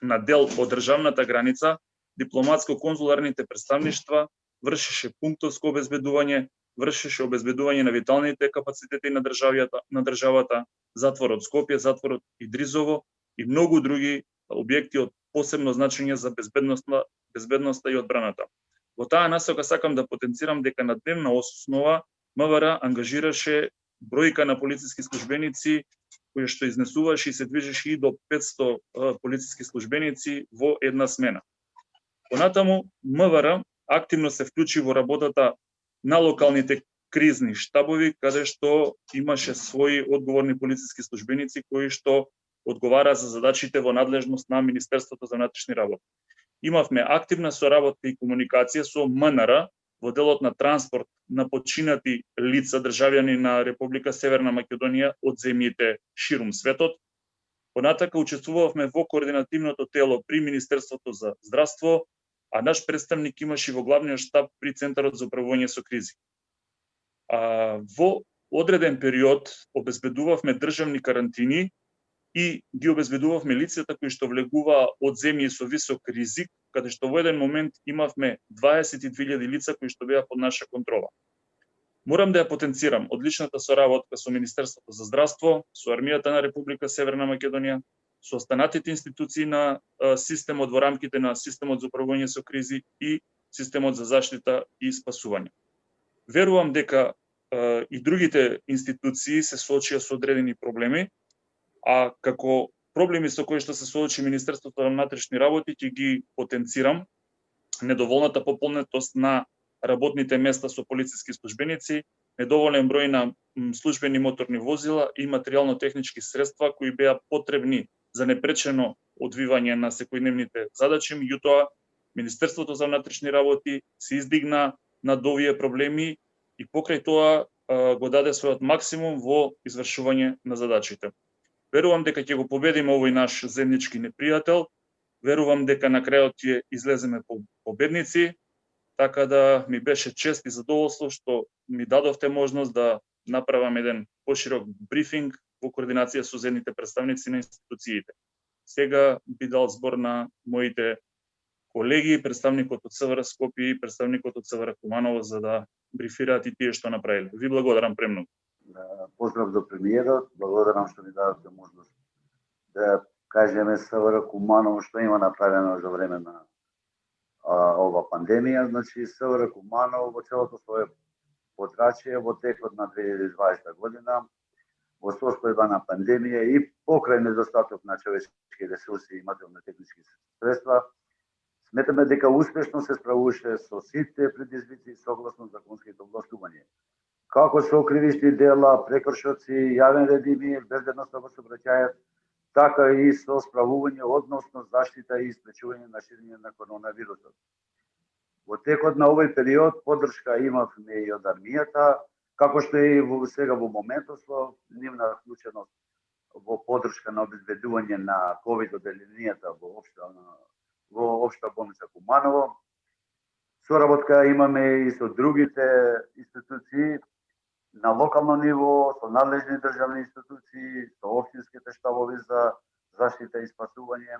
на дел од државната граница, дипломатско-конзуларните представништва, вршеше пунктовско обезбедување, вршеше обезбедување на виталните капацитети на државата, затворот Скопје, затворот Идризово и многу други објекти од посебно значење за безбедноста и одбраната. Во таа насока сакам да потенцирам дека на дневна основа МВР ангажираше бројка на полициски службеници кои што изнесуваше и се движеше и до 500 полициски службеници во една смена. Понатаму МВР активно се вклучи во работата на локалните кризни штабови, каде што имаше своји одговорни полициски службеници кои што одговара за задачите во надлежност на Министерството за внатрешни работи. Имавме активна соработка и комуникација со МНР во делот на транспорт на починати лица, државјани на Република Северна Македонија од земјите ширум светот. Понатака учествувавме во координативното тело при Министерството за здравство, а наш представник имаше во главниот штаб при Центарот за управување со кризи. Во одреден период обезбедувавме државни карантини и ги обезбедувавме лицата кои што влегуваа од земји со висок ризик, каде што во еден момент имавме 22.000 лица кои што беа под наша контрола. Морам да ја потенцирам одличната соработка со Министерството за здравство, со армијата на Република Северна Македонија, со останатите институции на системот во рамките на системот за управување со кризи и системот за заштита и спасување. Верувам дека и другите институции се соочија со одредени проблеми, а како проблеми со кои што се соочи Министерството на внатрешни работи ќе ги потенцирам недоволната пополнетост на работните места со полициски службеници, недоволен број на службени моторни возила и материјално-технички средства кои беа потребни за непречено одвивање на секојдневните задачи, меѓутоа Министерството за внатрешни работи се издигна над овие проблеми и покрај тоа го даде својот максимум во извршување на задачите. Верувам дека ќе го победиме овој наш заеднички непријател, верувам дека на крајот ќе излеземе победници, така да ми беше чест и задоволство што ми дадовте можност да направам еден поширок брифинг во координација со земните представници на институциите. Сега би дал збор на моите колеги, представникот од СВР Скопје и представникот од СВР Куманово, за да брифираат и тие што направиле. Ви благодарам премногу. Поздрав до премиерот, благодарам што ми дадовте можност да кажеме СВР Куманово што има направено за време на ова пандемија. Значи СВР Куманово во целото свое потрачие во текот на 2020 година во состојба на пандемија и покрај недостаток на човечки ресурси и материјално-технички средства, сметаме дека успешно се справуваше со сите предизвици согласно законските овластувања. Како со кривични дела, прекршоци, јавен ред и мир, безбедноста во сообраќајот, така и со справување односно заштита и спречување на ширење на коронавирусот. Во текот на овој период поддршка имавме и од армијата, како што е и сега во моментот со нивна вклученост во поддршка на обезбедување на ковид одделенијата во општа болница Куманово. Соработка имаме и со другите институции на локално ниво, со надлежни државни институции, со општинските штабови за заштита и спасување.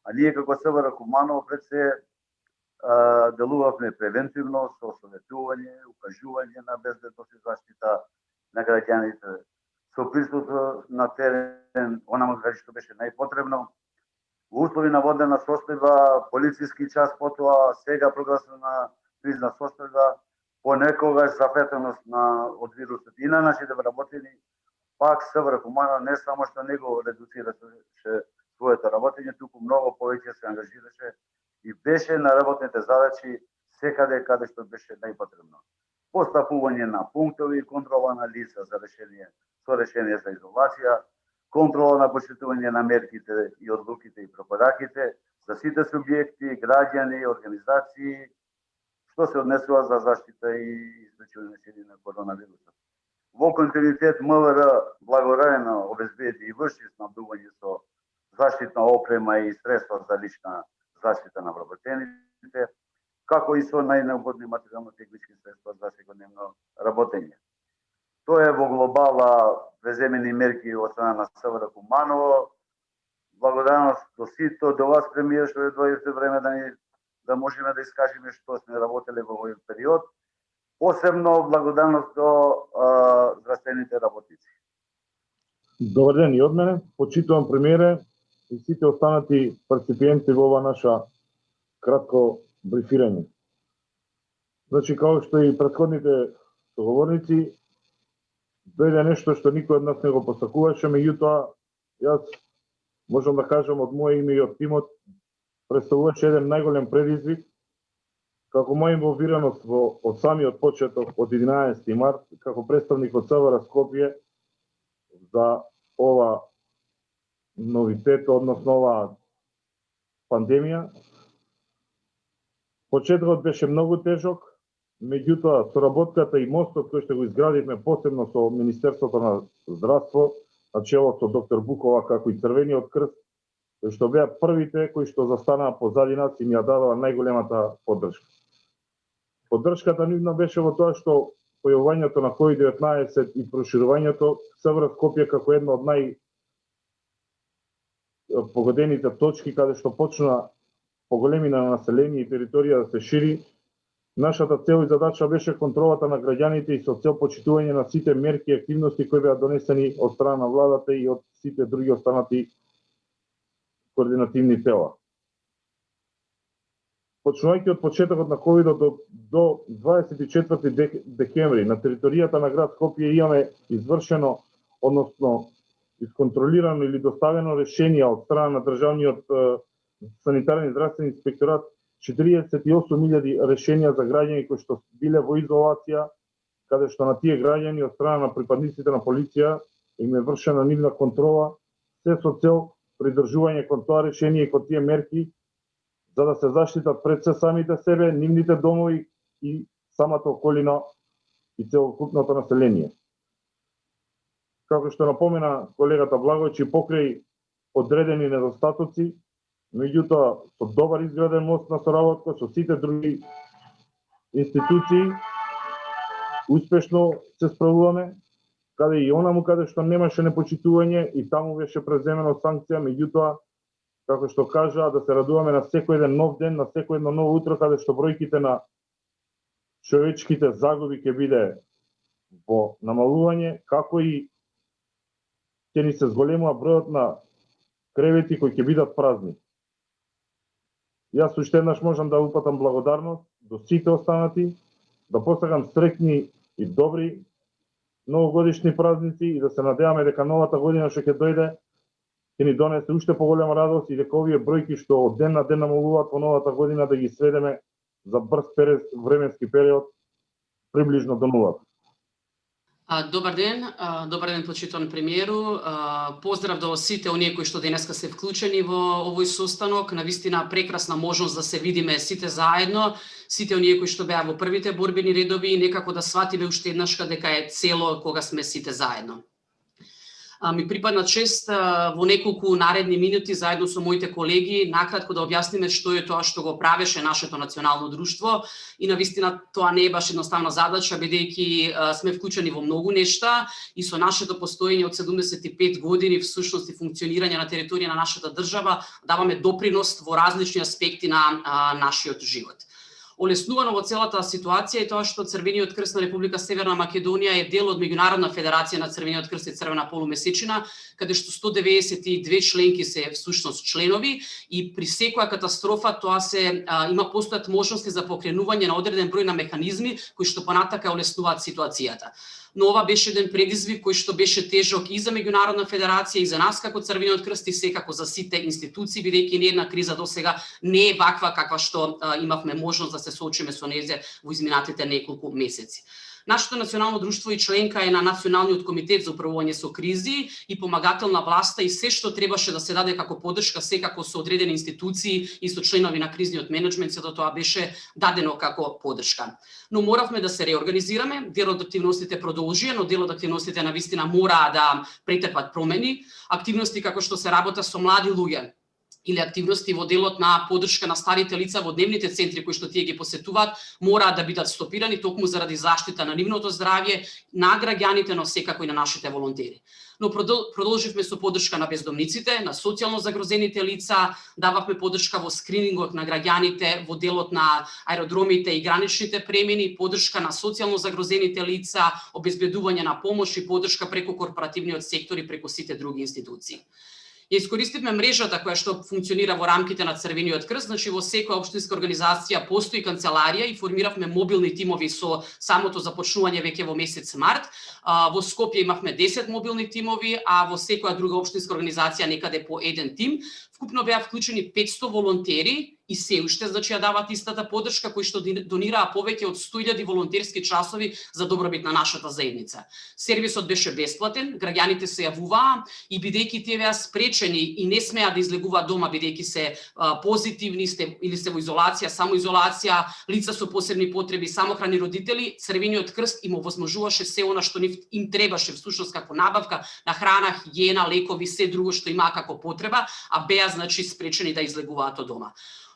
А ние како СВР Куманово пред се делувавме превентивно со советување, укажување на безбедност и заштита на граѓаните, со присуство на терен, онаму каде што беше најпотребно. Во услови на водена состојба, полициски час потоа, сега прогласена кризна состојба, понекогаш запретеност од вирусот и на нашите вработени, пак СВР Куманово не само што него редуцираше своето работење, туку многу повеќе се ангажираше и беше на работните задачи секаде каде што беше најпотребно. Постапување на пунктови, контрола на лица за решение за изолација, контрола на почитување на мерките и одлуките и препораките за сите субјекти, граѓани, организации, што се однесува за заштита и спречување ширење на коронавирусот. Во континуитет МВР благородно обезбеди и врши снабдување со заштитна опрема и средства за лична заштита на вработените, како и со најнеобходни материјално-технички средства за секојдневно работење. Тоа е во глобала преземени мерки од страна на СВР Куманово. Благодарност до сите, до вас премиер што дојдовте време да можеме да искажеме што сме работеле во овој период. Посебно благодарност до здравствените работници. Добар ден и од мене. Почитувам премиере и сите останати парципиенти во ова наша кратко брифирање. Значи, како што и претходните соговорници, дојде нешто што никој од нас не го посакуваше, меѓутоа, јас можам да кажам од моје име и од тимот, представуваше еден најголем предизвик, како моја инволвираност од самиот почеток од 11 март, како представник од СВР Скопје за ова новитет, односно ова пандемија. Почетокот беше многу тежок, меѓутоа соработката и мостот кој што го изградивме посебно со Министерството на здравство, на чело со доктор Букова, како и Црвениот крст, кои што беа првите кои што застанаа позади нас и ни ја дадоа најголемата поддршка. Поддршката нивна беше во тоа што појавувањето на COVID-19 и проширувањето СВР Скопје како една од најпогодените точки каде што почна поголемина на население и територија да се шири. Нашата цел и задача беше контролата на граѓаните и со цел почитување на сите мерки и активности кои беа донесени од страна на владата и од сите други останати координативни тела. Почнувајќи од почетокот на ковидот до 24 декември на територијата на град Скопје имаме извршено, односно исконтролирано или доставено решение од страна на државниот санитарен и здравствен инспекторат 48.000 решенија за граѓани кои што биле во изолација, каде што на тие граѓани од страна на припадниците на полиција им е вршена нивна контрола, се со цел придржување кон тоа решение и кон тие мерки, за да се заштитат пред се самите себе, нивните домови и самата околина и целокупното население. Како што напомена колегата Благојч, и покрај одредени недостатоци, меѓутоа со добар изграден мост на соработка со сите други институции, успешно се справуваме, каде и онаму каде што немаше непочитување и таму беше преземено санкција, меѓутоа, како што кажа, да се радуваме на секој еден нов ден, на секој едно ново утро, каде што бројките на човечките загуби ќе биде во намалување, како и ќе ни се зголемува бројот на кревети кои ќе бидат празни. Јас уште еднаш можам да упатам благодарност до сите останати, да посакам среќни и добри новогодишни празници и да се надеваме дека новата година што ќе дојде ќе ни донесе уште поголема радост и дека овие бројки што од ден на ден намалуваат во новата година да ги сведеме за брз временски период приближно до нулата. Добар ден почитуван премиеру. Поздрав до сите оние кои што денеска се вклучени во овој состанок. Навистина прекрасна можност да се видиме сите заедно, сите оние кои што беа во првите борбени редови и некако да сватиме уште еднаш дека е цело кога сме сите заедно. Ми припадна чест во неколку наредни минути заедно со моите колеги накратко да објасниме што е тоа што го правеше нашето национално друштво и навистина тоа не е баш едноставна задача бидејќи сме вклучени во многу нешта и со нашето постоење од 75 години всушност и функционирање на територија на нашата држава даваме допринос во различни аспекти на нашиот живот. Олеснувано во целата ситуација е тоа што Црвениот крст на Република Северна Македонија е дел од Меѓународна федерација на Црвениот крст и Црвена полумесечина, каде што 192 членки се всушност членови и при секоја катастрофа тоа има постојат можности за покренување на одреден број на механизми кои што понатака олеснуваат ситуацијата. Но ова беше еден предизвик кој што беше тежок и за Меѓународна федерација и за нас како Црвениот крст и секако за сите институции, бидејќи ни една криза досега не е ваква каква што имавме можност да се соочиме со неја во изминатите неколку месеци. Нашето национално друштво и членка е на Националниот комитет за управување со кризи и помагател на власта и се што требаше да се даде како поддршка секако со одредени институции и со членови на кризниот менеджмент, сето тоа беше дадено како поддршка. Но моравме да се реорганизираме, дел од активностите продолжија, но дел од активностите навистина мора да претрпат промени, активности како што се работа со млади луѓе или активности во делот на поддршка на старите лица во дневните центри кои што тие ги посетуваат, мора да бидат стопирани токму заради заштита на нивното здравје, на граѓаните, но секако и на нашите волонтери. Но продолживме со поддршка на бездомниците, на социјално загрозените лица, дававме поддршка во скринингот на граѓаните во делот на аеродромите и граничните премини, поддршка на социјално загрозените лица, обезбедување на помош и поддршка преку корпоративниот сектор и преку сите други институции. Ја искористивме мрежата која што функционира во рамките на Црвениот крст, значи во секоја општинска организација постои канцеларија и формиравме мобилни тимови со самото започнување веќе во месец март. Во Скопје имавме 10 мобилни тимови, а во секоја друга општинска организација некаде по еден тим. Вкупно беа вклучени 500 волонтери и се уште ја даваат истата поддршка кои што донираа повеќе од 100.000 волонтерски часови за добробит на нашата заедница. Сервисот беше бесплатен, граѓаните се јавуваа и бидејќи тие беа спречени и не смеа да излегуваат дома бидејќи се позитивни или се во изолација, самоизолација, лица со посебни потреби, самохрани родители, Црвениот крст им овозможуваше се она што им требаше всушност како набавка на храна, хигиена, лекови, се друго што имаа како потреба, а беа спречени да излегуваат од дома.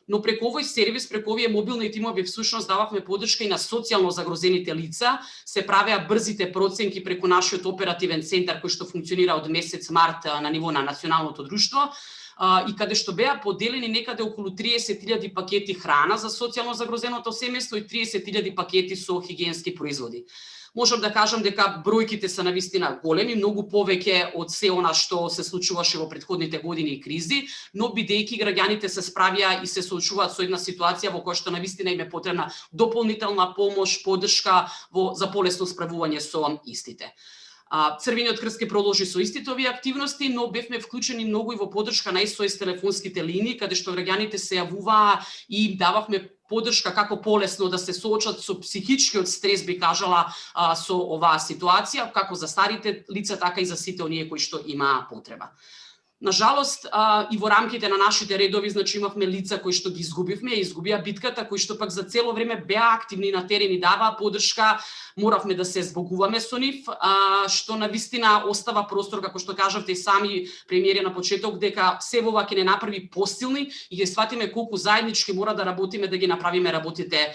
Но преку овој сервис, преку овие мобилни тимови всушност дававме поддршка и на социјално загрозените лица, се правеа брзите проценки преку нашиот оперативен центар кој што функционира од месец март на ниво на националното друштво и каде што беа поделени некаде околу 30.000 пакети храна за социјално загрозеното семејство и 30.000 пакети со хигиенски производи. Можам да кажам дека бројките се навистина големи, многу повеќе од се она што се случуваше во претходните години и кризи, но бидејќи граѓаните се справија и се соочуваат со една ситуација во која што навистина им е потребна дополнителна помош, поддршка за полесно справување со истите. Црвениот крст ќе продолжи со истите овие активности, но бевме вклучени многу и во поддршка на SOS телефонските линии, каде што граѓаните се јавуваа и им дававме поддршка како полесно да се соочат со психичкиот стрес, би кажала, со оваа ситуација, како за старите лица, така и за сите оние кои што имаа потреба. На жалост, и во рамките на нашите редови, значи имавме лица кои што ги изгубија битката, кои што пак за цело време беа активни на терен и даваа поддршка, моравме да се збогуваме со нив, што навистина остава простор, како што кажавте и сами премиери на почеток, дека се ова ќе не направи посилни и ќе сватиме колку заеднички мора да работиме да ги направиме работите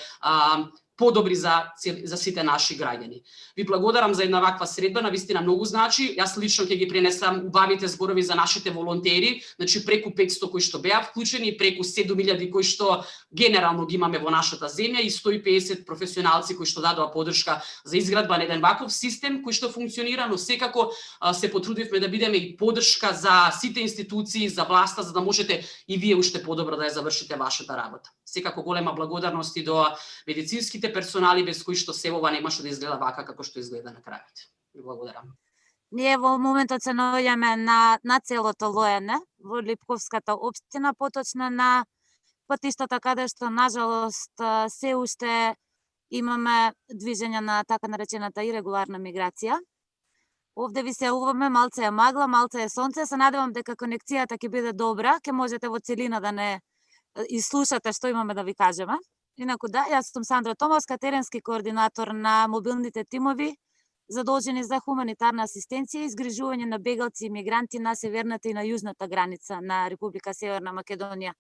подобри за сите наши граѓани. Ви благодарам за една ваква средба, навистина многу значи. Јас лично ќе ги пренесам убавите зборови за нашите волонтери, значи преку 500 кои што беа вклучени, преку 7.000 кои што генерално ги имаме во нашата земја и 150 професионалци кои што дадоа поддршка за изградба на еден ваков систем кој што функционира, но секако се потрудивме да бидеме и поддршка за сите институции, за власта, за да можете и вие уште подобро да ја завршите вашата работа. Секако голема благодарност и до медицинските персонали без кои што се ова немаше да изгледа вака како што изгледа на крајот. Благодарам. Ние во моментот се наоѓаме на целото лоене во Липковската општина, поточно на патиштата каде што нажалост се уште имаме движење на така наречената ирегуларна миграција. Овде ви се уваме, малце е магла, малце е сонце, се надевам дека конекцијата ќе биде добра, ќе можете во целина да не изслушате што имаме да ви кажеме. Инаку да, јас сум Сандра Томовска, теренски координатор на мобилните тимови задолжени за хуманитарна асистенција и изгрижување на бегалци и мигранти на северната и на јужната граница на Република Северна Македонија.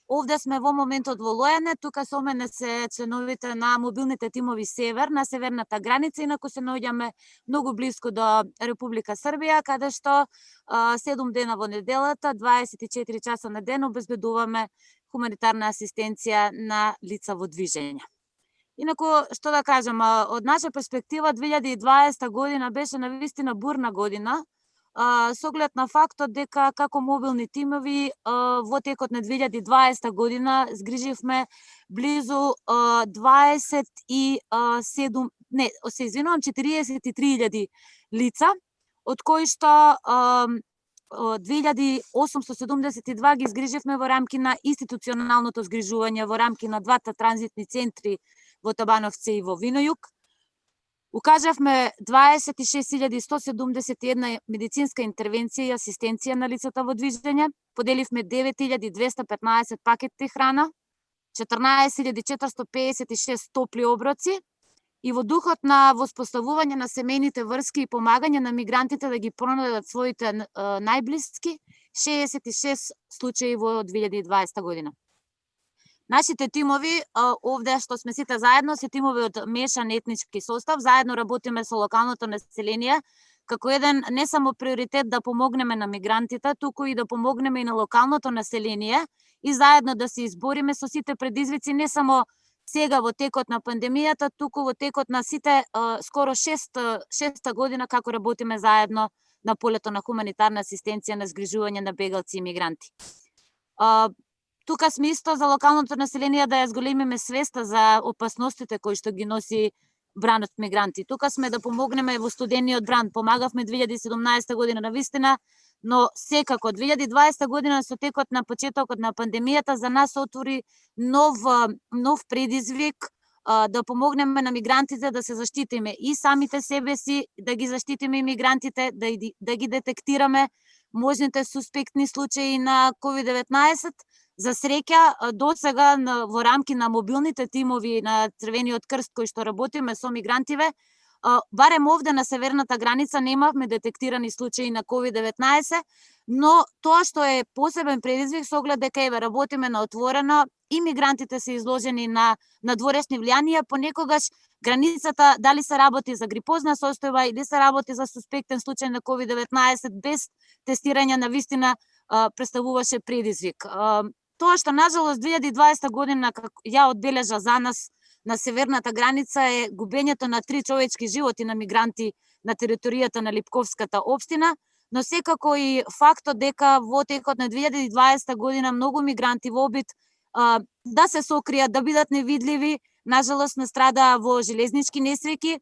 Овде сме во моментот во лоене, тука со мене се членовите на мобилните тимови Север, на северната граница, инаку се наоѓаме многу блиску до Република Србија, каде што 7 дена во неделата, 24 часа на ден обезбедуваме хуманитарна асистенција на лица во движење. Инаку, што да кажам, од наша перспектива 2020 година беше навистина бурна година, со оглед на фактот дека како мобилни тимови во текот на 2020 година згриживме близу 43.000 лица, од кои што 2872 ги згриживме во рамки на институционалното згрижување, во рамки на двата транзитни центри во Табановци и во Винојук. Укажавме 26.171 медицинска интервенција и асистенција на лицата во движење, поделивме 9.215 пакети храна, 14.456 топли оброци и во духот на воспоставување на семејните врски и помагање на мигрантите да ги пронајдат своите најблиски, 66 случаи во 2020 година. Нашите тимови, овде што сме сите заедно, се тимови од мешан етнички состав, заедно работиме со локалното население, како еден не само приоритет да помогнеме на мигрантите, туку и да помогнеме и на локалното население и заедно да се избориме со сите предизвици, не само сега во текот на пандемијата, туку во текот на сите скоро 6 година како работиме заедно на полето на хуманитарна асистенција на згрижување на бегалци и мигранти. Тука сме исто за локалното население да ја зголемиме свеста за опасностите кои што ги носи бранот мигранти. Тука сме да помогнеме во студениот бран. Помагавме 2017 година на вистина, но секако 2020 година со текот на почетокот на пандемијата за нас отвори нов предизвик да помогнеме на мигрантите да се заштитиме и самите себе си, да ги заштитиме и мигрантите, да ги детектираме можните суспектни случаи на COVID-19. За среќа, до сега во рамки на мобилните тимови на Црвениот крст кои што работиме со мигрантиве, барем овде на северната граница немавме детектирани случаи на COVID-19, но тоа што е посебен предизвик со оглед дека еве работиме на отворено и мигрантите се изложени на надворешни влијанија, понекогаш границата дали се работи за грипозна состојба или се работи за суспектен случај на COVID-19 без тестирање на вистина представуваше предизвик. Тоа што нажалост 2020 година ја одбележа за нас на северната граница е губењето на 3 човечки животи на мигранти на територијата на Липковската општина, но секако и фактот дека во текот на 2020 година многу мигранти во обид да се сокријат, да бидат невидливи, нажалост настрадаа во железнички несреќи.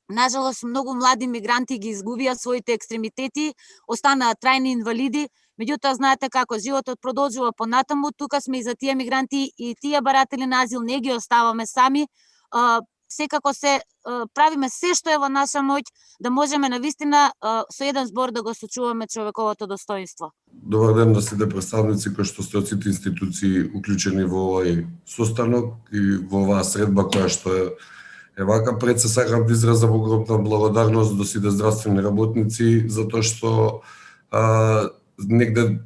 Нажалост, многу млади мигранти ги изгубија своите екстремитети, останаа трајни инвалиди, меѓутоа знаете како животот продолжува понатаму, тука сме и за тие мигранти и тие баратели на азил не ги оставаме сами. Секако се правиме се што е во наша моќ да можеме навистина со еден збор да го сочуваме човековото достоинство. Добар ден на сите представници кои што сте од сите институции уклучени во овој состанок и во оваа средба која што е вака. Пред се сакам да изразам огромна благодарност до сите здравствени работници затоа што негде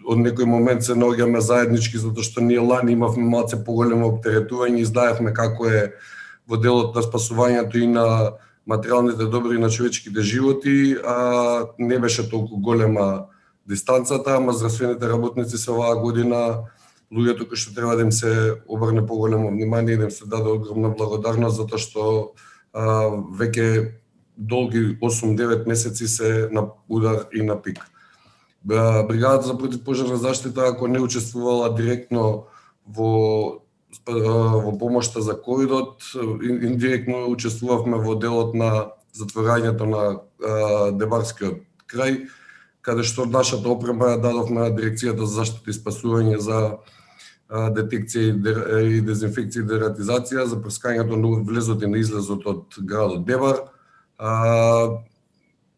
од некој момент се наоѓаме заеднички затоа што ние лани имавме малце поголемо оптеретување и знаевме како е во делот на спасувањето и на материјалните добри на човечките животи, не беше толку голема дистанцата, ама здравствените работници се оваа година луѓето кои што треба да им се обрне поголемо внимание и да им се даде огромна благодарност затоа што веќе долги 8-9 месеци се на удар и на пик. Бригадата за противпожарна заштита, ако не учествувала директно во помошта за ковидот, индиректно учествувавме во делот на затворањето на Дебарскиот крај, каде што нашата опрема ја дадовме на Дирекцијата за заштита и спасување за детекција и дезинфекција и дератизација, за прскањето на влезот и на излезот од градот Дебар.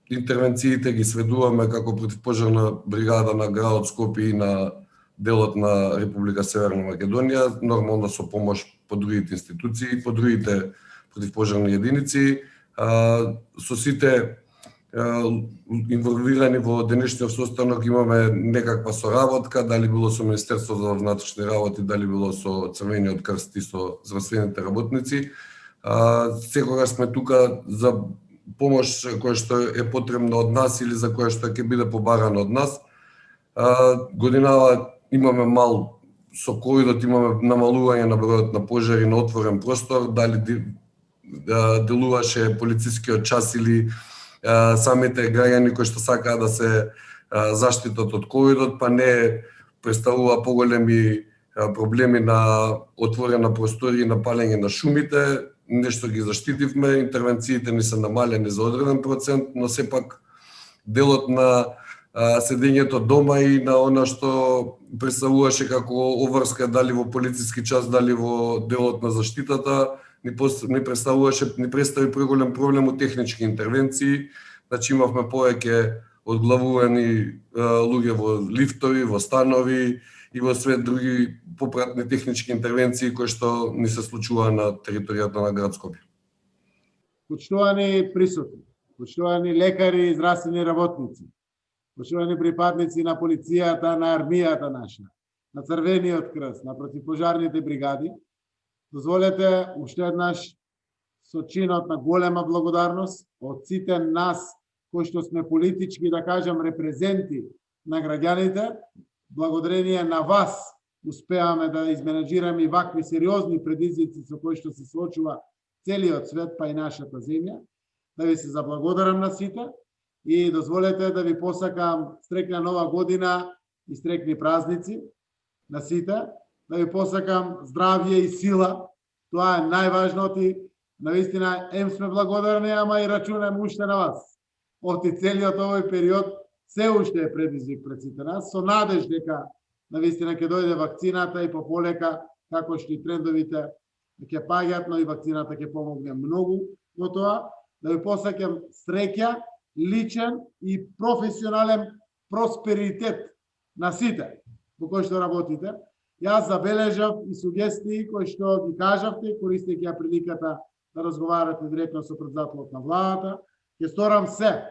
Интервенциите ги сведуваме како противпожарна бригада на градот Скопје и на делот на Република Северна Македонија, нормално со помош по другите институции, по другите противпожарни единици. Со сите инволвирани во денешниот состанок имаме некаква соработка, дали било со Министерството за внатрешни работи, дали било со Црвениот крст и со здравствените работници. Секогаш сме тука за помош која што е потребна од нас или за која што ќе биде побарана од нас. Годинава имаме мал со ковидот, имаме намалување на бројот на пожари на отворен простор, дали делуваше полицискиот час или самите граѓани кои што сакаат да се заштитат од ковидот, па не представува поголеми проблеми на отворена просторија и на палење на шумите. Нешто ги заштитивме, интервенциите ни се намалени за одреден процент, но сепак делот на седењето дома и на она што представуваше како обврска дали во полициски час, дали во делот на заштитата, ни представи преголем проблем од технички интервенции. Значи имавме повеќе одглавувани луѓе во лифтови, во станови и во све други попратни технички интервенции кои што ни се случува на територијата на град Скопје. Почитувани присутни, почитувани лекари и здравствени работници, почитувани припадници на полицијата, на армијата наша, на Црвениот крст, на противпожарните бригади, дозволете уште еднаш со чинот на голема благодарност од сите нас кои што сме политички, да кажам, репрезенти на граѓаните. Благодарение на вас успеаме да изменеджираме и вакви сериозни предизвици со кои што се соочува целиот свет, па и нашата земја. Да ви се заблагодарам на сите и дозволете да ви посакам стрекна нова година и стрекни празници на сите. Да ви посакам здравје и сила. Тоа е најважното и навистина сме благодарни, ама и рачунаме уште на вас. Од целиот овој период се уште е предизвик пред сите нас, со надеж дека навистина ќе дојде вакцината и пополека, како што и трендовите ќе паѓаат, но и вакцината ќе помогне многу во тоа. Да ви посакам среќа, личен и професионален просперитет на сите во кои што работите. Јас забележав и сугестии кои што ги кажавте, користејќи ја приликата да разговарате директно со претседателот на владата. Ќе сторам се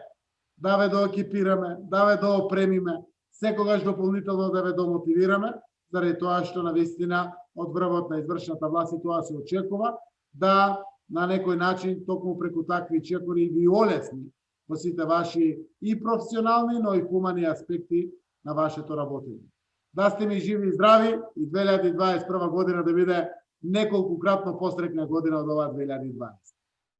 да ве доекипираме, да ве доопремиме, секогаш дополнително да ве домотивираме, заради тоа што навистина од врвот на извршната власт и тоа се очекува, да на некој начин токму преку такви чекори ви олесни во сите ваши и професионални, но и хумани аспекти на вашето работење. Да сте ми живи и здрави и 2021 година да биде неколкукратно пострекна година од оваа 2020.